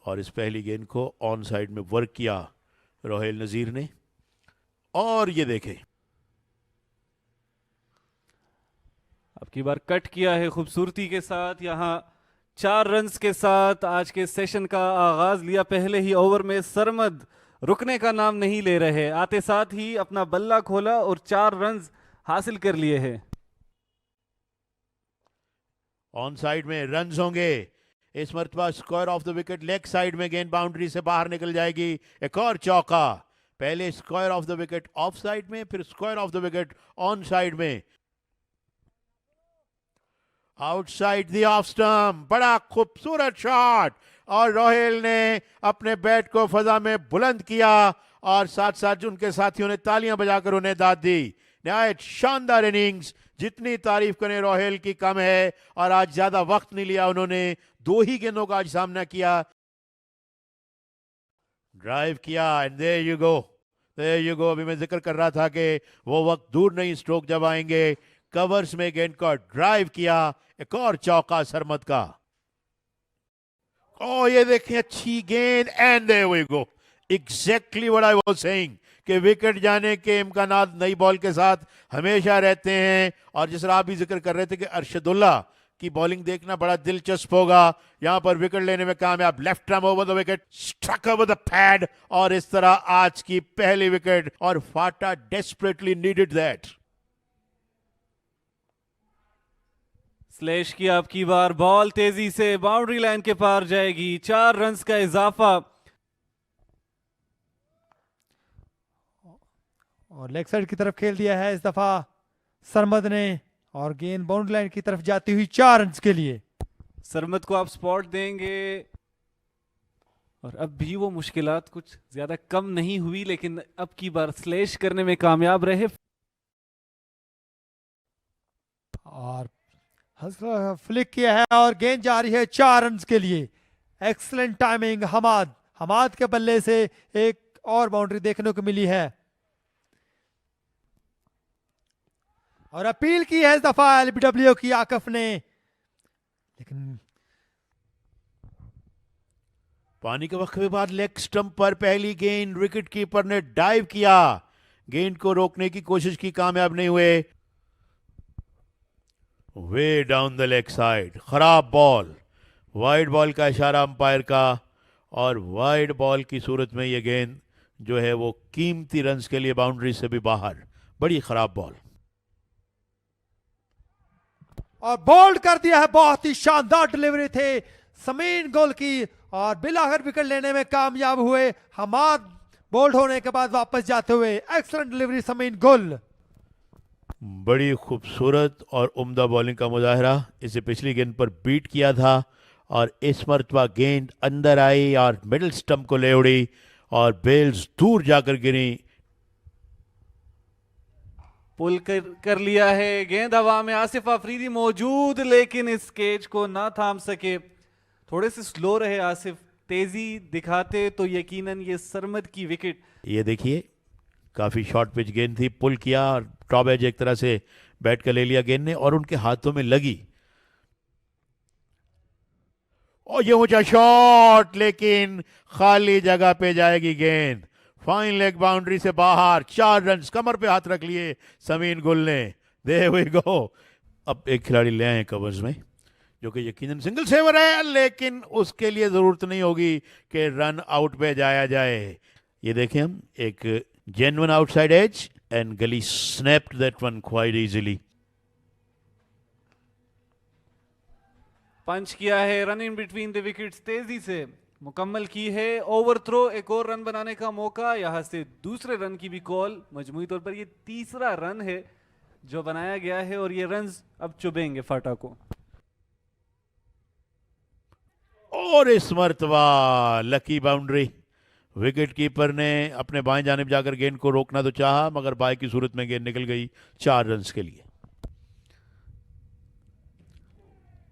और इस पहली गेंद को ऑन साइड में वर्क किया रोहेल नज़ीर ने। और ये देखें, अब की बार कट किया है खूबसूरती के साथ। यहाँ 4 रन्स के साथ आज के सेशन का आगाज लिया। पहले ही ओवर में सरमद रुकने का नाम नहीं ले रहे, आते साथ ही अपना बल्ला खोला और 4 रन्स हासिल कर लिए हैं। ऑन साइड में रन्स होंगे। इस मरतबा square of the wicket leg side में गेंद बाउंड्री से बाहर निकल जाएगी। एक और चौका। पहले square of the wicket of side में, फिर square of the wicket on side में। आउटसाइड द ऑफ स्टंप, बड़ा खूबसूरत शॉट। और रोहेल ने अपने बैट को फजा में बुलंद किया और साथ साथ उनके साथियों ने तालियां बजाकर उन्हें दाद दी। नहायत शानदार इनिंग्स, जितनी तारीफ करें रोहेल की कम है। और आज ज्यादा वक्त नहीं लिया उन्होंने, 2 ही गेंदों का आज सामना किया, ड्राइव किया and there you go, there you go. अभी मैं जिक्र कर रहा था कि वो वक्त दूर नहीं, स्ट्रोक जब आएंगे। कवर्स में गेंद को ड्राइव किया, एक और चौका सरमद का। ओ ये देखें, अच्छी गेंद and there we go. Exactly what I was saying कि विकेट जाने के इम्कानात नई बॉल के साथ हमेशा रहते हैं। और जिस तरह आप भी जिक्र कर रहे थे कि अरशदुल्ला की बॉलिंग देखना बड़ा दिलचस्प होगा। यहां पर विकेट लेने में कामयाब, left arm over the wicket, struck over the pad. और इस तरह आज की पहली विकेट, और फाटा डेस्परेटली नीडेड दैट। स्लैश की आपकी बार बॉल तेजी से बाउंड्री लाइन के पार जाएगी। 4 रन्स का इजाफा। और लेग साइड की तरफ खेल दिया है इस दफा सरमद ने, और गेंद बाउंड्री लाइन की तरफ जाती हुई 4 रन्स के लिए। सरमद को आप स्पॉट देंगे, और अब भी वो मुश्किलात कुछ ज्यादा कम नहीं हुई, लेकिन अब की बार स्लैश करने में कामयाब रहे। और फ्लिक किया है और गेंद जा रही है 4 रन्स के लिए। एक्सलेंट टाइमिंग हमाद के बल्ले से एक और बाउंड्री देखने को मिली है। और अपील की है इस दफा एलबीडब्ल्यू की आकफ ने, लेकिन पानी के वक्त के बाद लेग स्टंप पर पहली गेंद, विकेट कीपर ने डाइव किया, गेंद को रोकने की कोशिश की, कामयाब नहीं हुए। वे डाउन द लेग साइड, खराब बॉल, वाइड बॉल का इशारा अंपायर का। और वाइड बॉल की सूरत में यह गेंद जो है वो कीमती रन्स के लिए बाउंड्री से भी बाहर, बड़ी खराब बॉल। और बोल्ड कर दिया है, बहुत ही शानदार डिलीवरी थे समीन गुल की, और बिलाखिर विकेट लेने में कामयाब हुए हमाद। बोल्ड होने के बाद वापस जाते हुए एक्सलेंट डिलीवरी समीन गुल। बड़ी खूबसूरत और उम्दा बॉलिंग का मुजाहरा। इसे पिछली गेंद पर बीट किया था, और इस मरतबा गेंद अंदर आई और मिडिल स्टंप को ले उड़ी और बेल्स दूर जाकर गिरी। पुल कर लिया है, गेंद हवा में, आसिफ अफरीदी मौजूद लेकिन इस कैच को ना थाम सके। थोड़े से स्लो रहे आसिफ, तेजी दिखाते तो यकीनन ये सरमद की विकेट। ये देखिए, काफी शॉर्ट पिच गेंद थी, पुल किया और टॉप एज एक तरह से बैट का ले लिया गेंद ने, और उनके हाथों में लगी। और ये ऊंचा शॉट, लेकिन खाली जगह पे जाएगी गेंद, फाइन लेग बाउंड्री से बाहर। 4 रन, कमर पे हाथ रख लिए समीन गुल ने। दे वी गो। अब एक खिलाड़ी ले आए कवर्स में, जो कि यकीनन सिंगल सेवर है, लेकिन उसके लिए जरूरत नहीं होगी कि रन आउट पे जाया जाए। ये देखें हम, एक genuine outside edge and gully snapped that one quite easily. Punch किया है, run in between the wickets तेजी से मुकम्मल की है। ओवर थ्रो, एक और रन बनाने का मौका, यहां से दूसरे रन की भी कॉल। मजमूई तौर पर ये तीसरा रन है जो बनाया गया है, और ये रन अब चुभेंगे फाटा को। और इस मरतबा लकी बाउंड्री। विकेट कीपर ने अपने बाएं जानिब जाकर गेंद को रोकना तो चाहा, मगर बाई की सूरत में गेंद निकल गई 4 रन के लिए।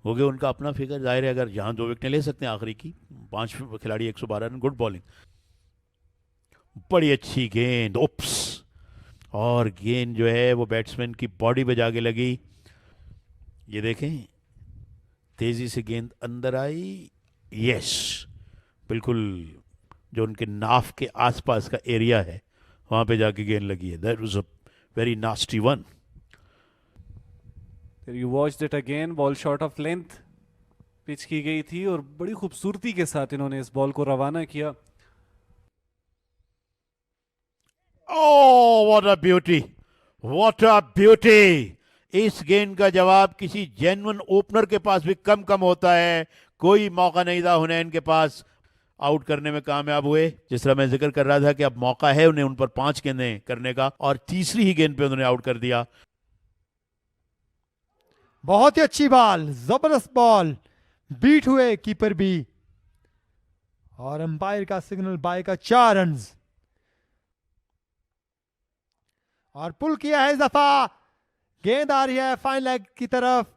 हो गया उनका अपना फिगर, जाहिर है अगर जहां 2 विकेटें ले सकते हैं आखिरी की, 5 खिलाड़ी 112 रन, गुड बॉलिंग, बड़ी अच्छी गेंद, उप्स। और गेंद जो है वो बैट्समैन की बॉडी पे जाके लगी। ये देखें, तेजी से गेंद अंदर आई, यस, बिल्कुल जो उनके नाफ के आसपास का एरिया है वहां पे जाके गेंद लगी है. That was a very nasty one. You watched it again. Ball short of length pitch की गई थी और बड़ी खूबसूरती के साथ इन्होंने इस बॉल को रवाना किया. Oh, what a beauty! What a beauty! इस गेंद का जवाब किसी जेन्युइन ओपनर के पास भी कम होता है. कोई मौका नहीं था. हुनैन के पास आउट करने में कामयाब हुए. जिस तरह मैं जिक्र कर रहा था कि अब मौका है उन्हें उन पर 5 गेंदें करने का और तीसरी ही गेंद पे उन्होंने आउट कर दिया. बहुत ही अच्छी बॉल, जबरदस्त बॉल, बीट हुए कीपर भी और अंपायर का सिग्नल बाय का 4 रन और पुल किया है इस दफा. गेंद आ रही है फाइन लेग की तरफ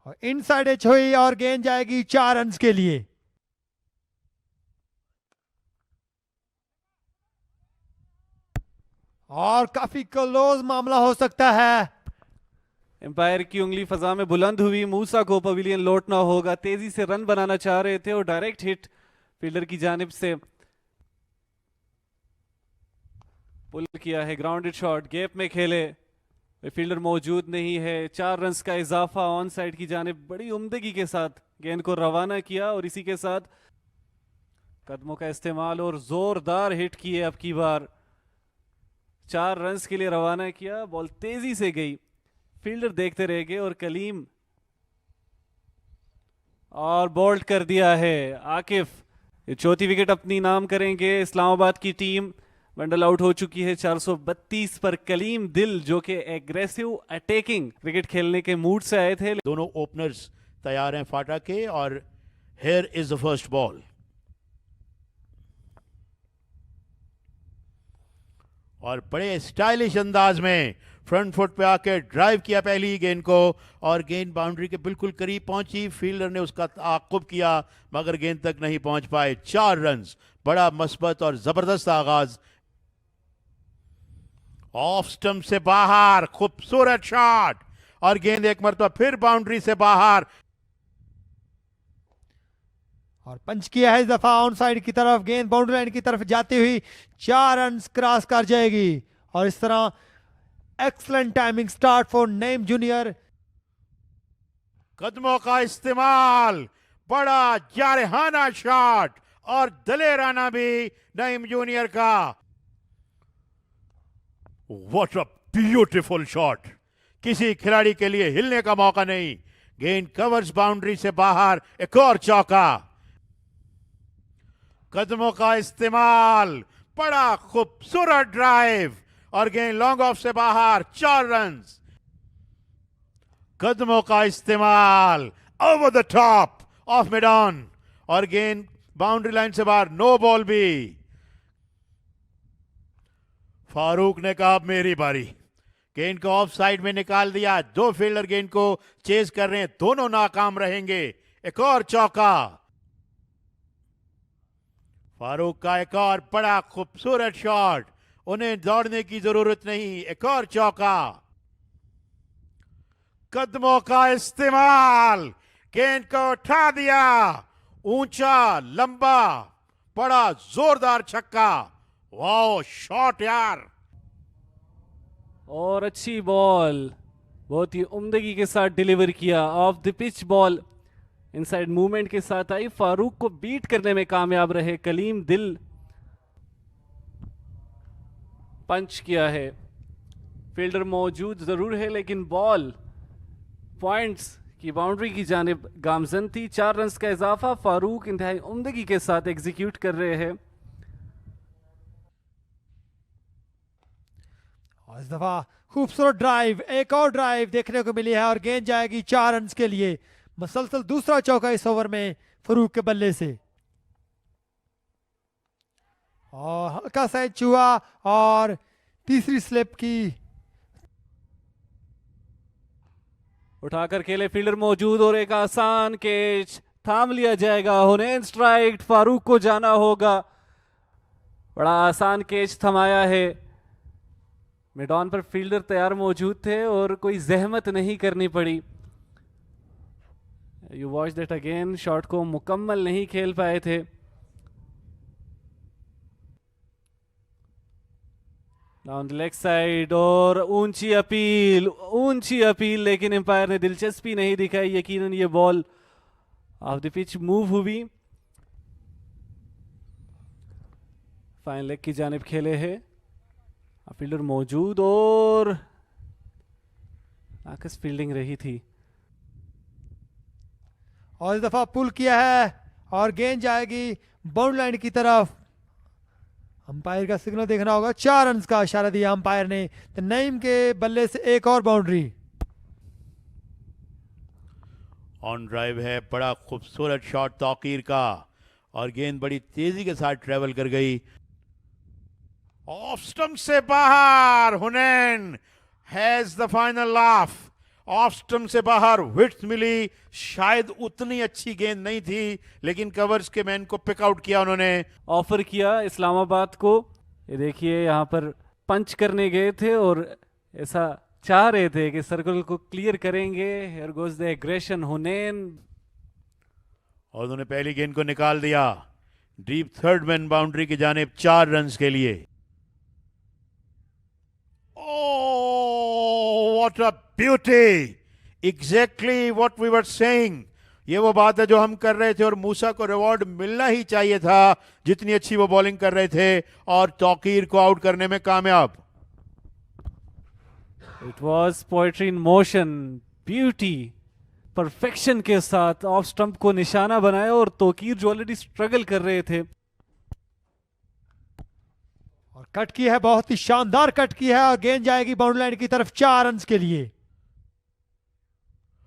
और इनसाइड एज हुई और गेंद जाएगी 4 रन के लिए. और काफी क्लोज मामला हो सकता है. एम्पायर की उंगली फजा में बुलंद हुई. मूसा को पवेलियन लौटना होगा. तेजी से रन बनाना चाह रहे थे और डायरेक्ट हिट फील्डर की जानिब से. पुल किया है, ग्राउंडेड शॉट, गैप में खेले, फील्डर मौजूद नहीं है. 4 रन का इजाफा ऑन साइड की जानिब. बड़ी उम्दगी के साथ गेंद को रवाना किया और इसी के साथ कदमों का इस्तेमाल और जोरदार हिट किए. अब की बार 4 रन के लिए रवाना किया. बॉल तेजी से गई, फील्डर देखते रह गए और कलीम और बोल्ड कर दिया है. आकिफ ये चौथी विकेट अपनी नाम करेंगे. इस्लामाबाद की टीम बंडल आउट हो चुकी है 432 पर. कलीम दिल जो कि एग्रेसिव अटैकिंग क्रिकेट खेलने के मूड से आए थे. दोनों ओपनर्स तैयार हैं फाटा के और here is the first ball. और बड़े स्टाइलिश अंदाज में फ्रंट फुट पे आके ड्राइव किया पहली ही गेंद को और गेंद बाउंड्री के बिल्कुल करीब पहुंची. फील्डर ने उसका ताक़ुब किया मगर गेंद तक नहीं पहुंच पाए. 4 रन. बड़ा मस्बत और जबरदस्त आगाज. ऑफ स्टंप से बाहर खूबसूरत शॉट और गेंद एक मरतबा फिर बाउंड्री से बाहर. और पंच किया है इस दफा ऑन साइड की तरफ. गेंद बाउंड्री लाइन की तरफ जाती हुई 4 रन क्रॉस कर जाएगी और इस तरह excellent timing start for Naeem junior. कदमों का इस्तेमाल, बड़ा जारहाना शॉट और दलेराना भी नईम जूनियर का. What a beautiful shot. किसी खिलाड़ी के लिए हिलने का मौका नहीं. गेंद कवर्स बाउंड्री से बाहर. एक और चौका. कदमों का इस्तेमाल, बड़ा खूबसूरत ड्राइव और गेंद लॉन्ग ऑफ से बाहर. 4 रन. कदमों का इस्तेमाल over the top of mid on और गेंद बाउंड्री लाइन से बाहर. नो बॉल भी. फारूक ने कहा अब मेरी बारी. गेंद को ऑफ साइड में निकाल दिया. 2 फील्डर गेंद को चेज कर रहे हैं. दोनों नाकाम रहेंगे. एक और चौका. फारूक का एक और बड़ा खूबसूरत शॉट. उन्हें दौड़ने की जरूरत नहीं. एक और चौका. कदमों का इस्तेमाल, गेंद को उठा दिया. ऊंचा लंबा बड़ा जोरदार छक्का. वाओ शॉट यार. और अच्छी बॉल बहुत ही उम्दगी के साथ डिलीवर किया. Of the pitch ball inside movement के साथ आई. फारूक को बीट करने में कामयाब रहे कलीम दिल. पंच किया है. फील्डर मौजूद जरूर है लेकिन बॉल पॉइंट्स की बाउंड्री की जानिब गामजन थी. 4 रन का इजाफा फारूक इंतहाई उम्दगी के साथ एग्जीक्यूट कर रहे हैं. और इस दफा खूबसूरत ड्राइव, एक और ड्राइव देखने को मिली है और गेंद जाएगी 4 रन के लिए. मसलसल दूसरा चौका इस ओवर में फरूक के बल्ले से और हल्का सा एज हुआ और तीसरी स्लिप की. उठाकर खेले, फील्डर मौजूद और एक आसान कैच थाम लिया जाएगा. हुनैन स्ट्राइक, फारूक को जाना होगा. बड़ा आसान कैच थमाया है. मिडॉन पर फील्डर तैयार मौजूद थे और कोई जहमत नहीं करनी पड़ी. You watch that again, shot को मुकम्मल नहीं खेल पाए थे। ऑन द लेग साइड और ऊंची अपील, लेकिन एम्पायर ने दिलचस्पी नहीं दिखाई। यकीनन ये ball of the pitch move हुई। फाइन लेग की जानिब खेले है, फील्डर मौजूद और नाकस फील्डिंग रही थी। और इस दफा पुल किया है और गेंद जाएगी बाउंड्री लाइन की तरफ। अंपायर का सिग्नल देखना होगा, 4 रन का इशारा दिया अंपायर ने। तो नईम के बल्ले से एक और बाउंड्री। ऑन ड्राइव है, बड़ा खूबसूरत शॉट तौकीर का और गेंद बड़ी तेजी के साथ ट्रेवल कर गई। ऑफ स्टंप से बाहर, Hunain has the final laugh. Off stump से बाहर विड्थ मिली, शायद उतनी अच्छी गेंद नहीं थी, लेकिन कवर्स के मैन को पिक आउट किया उन्होंने। ऑफर किया इस्लामाबाद को। ये देखिए यहाँ पर पंच करने गए थे और ऐसा चाह रहे थे कि सर्कल को क्लियर करेंगे। हियर गोज द एग्रेशन हुनैन, और उन्होंने पहली गेंद को निकाल दिया। डीप थर्ड मैन बाउंड्री की जानिब 4 रन के लिए। Oh, what a beauty! Exactly what we were saying. ये वो बात है जो हम कर रहे थे और मूसा को रिवॉर्ड मिलना ही चाहिए था, जितनी अच्छी वो बॉलिंग कर रहे थे और तौकीर को आउट करने में कामयाब। It was poetry in motion, beauty, perfection के साथ ऑफ स्टंप को निशाना बनाया और तौकीर जो ऑलरेडी स्ट्रगल कर रहे थे। और कट की है, बहुत ही शानदार कट की है और गेंद जाएगी बाउंड्री लाइन की तरफ 4 रन के लिए।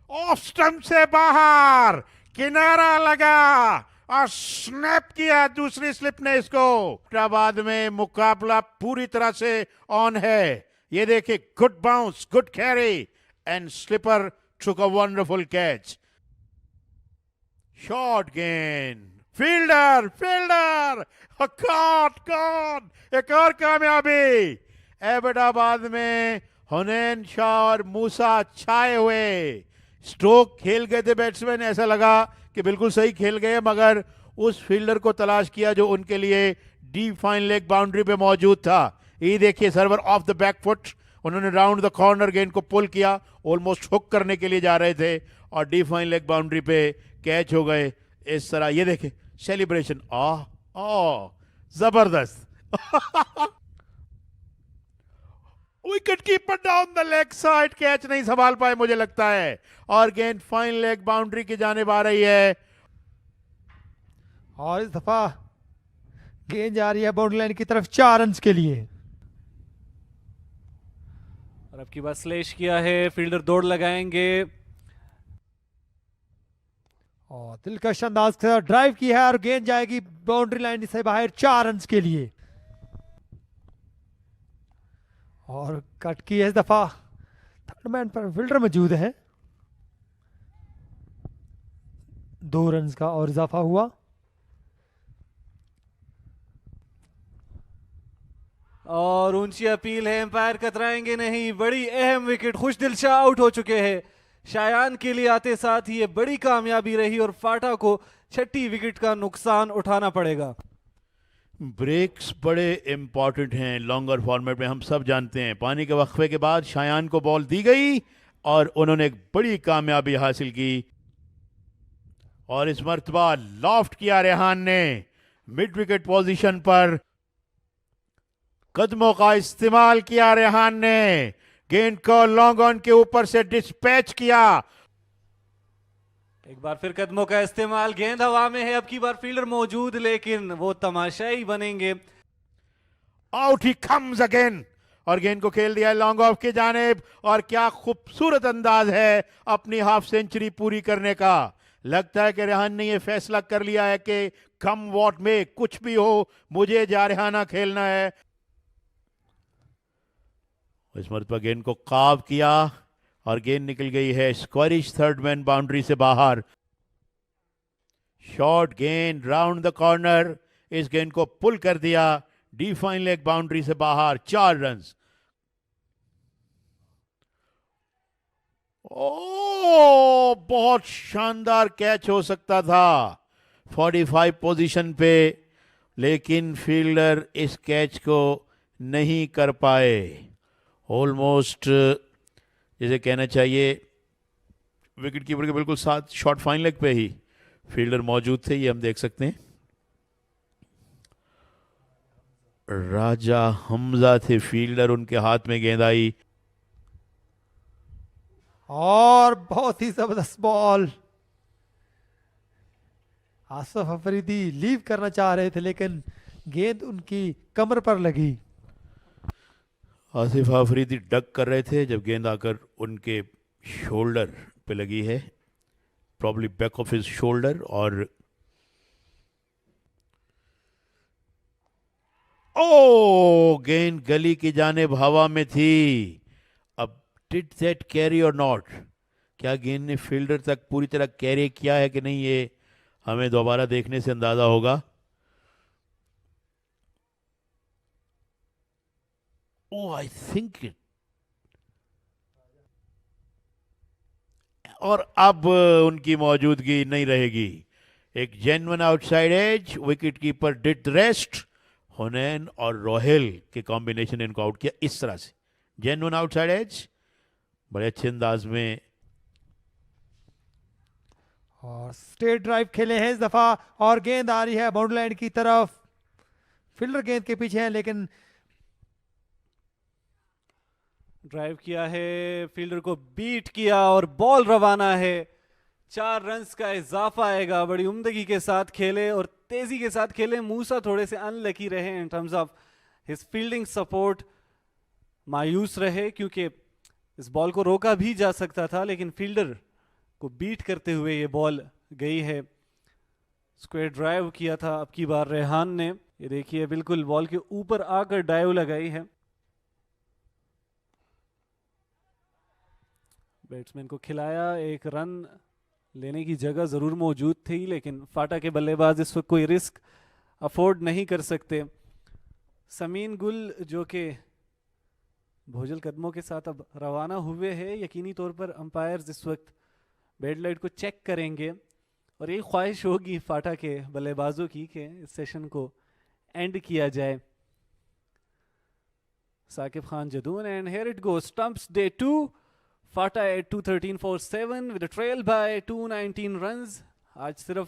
ऑफ स्टंप से बाहर, किनारा लगा और स्नैप किया दूसरी स्लिप ने इसको। बाद में मुकाबला पूरी तरह से ऑन है। ये देखिए, good bounce, good carry and slipper took a wonderful catch. Short गेंद, फील्डर कौन एक और कामयाबी। एबटाबाद में हुनैन शाह और मूसा छाए हुए। स्ट्रोक खेल गए थे बैट्समैन, ऐसा लगा कि बिल्कुल सही खेल गए, मगर उस फील्डर को तलाश किया जो उनके लिए डीप फाइन लेग बाउंड्री पे मौजूद था। ये देखिए, server of the back foot, उन्होंने राउंड द कॉर्नर गेंद को पुल किया, ऑलमोस्ट हुक करने के लिए जा रहे थे और डीप फाइन लेग बाउंड्री पे कैच हो गए। इस तरह ये देखे सेलिब्रेशन, जबरदस्त। Wicket keeper down the leg side, catch नहीं संभाल पाए मुझे लगता है, और गेंद फाइन लेग बाउंड्री की जानिब आ रही है। और इस दफा गेंद जा रही है बाउंड्री लाइन की तरफ 4 रन के लिए। और अब की बात स्लैश किया है, फील्डर दौड़ लगाएंगे और दिलकश अंदाज के साथ ड्राइव की है और गेंद जाएगी बाउंड्री लाइन से बाहर 4 रन के लिए। और कट की है इस दफा, थर्ड मैन पर फील्डर मौजूद है। 2 रन का और इजाफा हुआ। और ऊंची अपील है, एम्पायर कतराएंगे नहीं। बड़ी अहम विकेट, खुशदिल शाह आउट हो चुके हैं। शायान के लिए आते साथ ये बड़ी कामयाबी रही और फाटा को 6ठी विकेट का नुकसान उठाना पड़ेगा। ब्रेक्स बड़े इंपॉर्टेंट हैं लॉन्गर फॉर्मेट में, हम सब जानते हैं। पानी के वक्फे के बाद शायान को बॉल दी गई और उन्होंने एक बड़ी कामयाबी हासिल की। और इस मर्तबा लॉफ्ट किया रेहान ने मिड विकेट पोजीशन पर, कदमों का इस्तेमाल किया रेहान ने, गेंद को लॉन्ग ऑन के ऊपर से डिस्पैच किया। एक बार फिर कदमों का इस्तेमाल, गेंद हवा में है, अब की बार फील्डर मौजूद, लेकिन वो तमाशाई बनेंगे। आउट ही कम्स अगेन, और गेंद को खेल दिया लॉन्ग ऑफ की जानिब। और क्या खूबसूरत अंदाज है अपनी हाफ सेंचुरी पूरी करने का। लगता है कि रेहान ने यह फैसला कर लिया है कि कम वॉट में, कुछ भी हो, मुझे जारहाना खेलना है। इस मर्तबा गेंद को काव किया और गेंद निकल गई है स्क्वारिश थर्ड मैन बाउंड्री से बाहर। शॉर्ट गेंद राउंड द कॉर्नर, इस गेंद को पुल कर दिया डी फाइन लेग बाउंड्री से बाहर, 4 रन। ओ बहुत शानदार कैच हो सकता था 45 पोजीशन पे, लेकिन फील्डर इस कैच को नहीं कर पाए। ऑलमोस्ट जैसे कहना चाहिए विकेट कीपर के बिल्कुल साथ शॉट फाइन लेग पे ही फील्डर मौजूद थे, ये हम देख सकते हैं। राजा हमजा थे फील्डर, उनके हाथ में गेंद आई और बहुत ही जबरदस्त बॉल। आसिफ अफरीदी लीव करना चाह रहे थे लेकिन गेंद उनकी कमर पर लगी। आसिफ अफरीदी डक कर रहे थे जब गेंद आकर उनके शोल्डर पे लगी है, probably back of his shoulder, और ओ गेंद गली की जानिब हवा में थी। अब डिड दैट कैरी और नॉट, क्या गेंद ने फील्डर तक पूरी तरह कैरी किया है कि नहीं, ये हमें दोबारा देखने से अंदाजा होगा। ओ आई थिंक इट, और अब उनकी मौजूदगी नहीं रहेगी। एक genuine outside edge, wicket keeper did the rest. Hunain और रोहेल के कॉम्बिनेशन ने इनको आउट किया इस तरह से, जेन्युइन आउटसाइड एज, बड़े अच्छे अंदाज में। और स्ट्रेट ड्राइव खेले हैं इस दफा और गेंद आ रही है बाउंड्री लाइन की तरफ। फील्डर गेंद के पीछे है लेकिन ड्राइव किया है, फील्डर को बीट किया और बॉल रवाना है। 4 रन्स का इजाफा आएगा। बड़ी उम्दगी के साथ खेले और तेजी के साथ खेले। मूसा थोड़े से अनलकी रहे in terms of his fielding support, मायूस रहे क्योंकि इस बॉल को रोका भी जा सकता था, लेकिन फील्डर को बीट करते हुए ये बॉल गई है। स्क्वायर ड्राइव किया था अब की बार रेहान ने, ये देखिए बिल्कुल बॉल के ऊपर आकर डाइव लगाई है। बैट्समैन को खिलाया, एक रन लेने की जगह जरूर मौजूद थी, लेकिन फाटा के बल्लेबाज इस वक्त कोई रिस्क अफोर्ड नहीं कर सकते। समीन गुल जो कि भोजल कदमों के साथ अब रवाना हुए हैं, यकीनी तौर पर अंपायर्स इस वक्त बेड लाइट को चेक करेंगे और यही ख्वाहिश होगी फाटा के बल्लेबाजों की कि इस सेशन को एंड किया जाए। Saqib Khan Jadoon and here it goes, stumps day 2, FATA at 213 for 7 with a trail by 219 runs। आज सिर्फ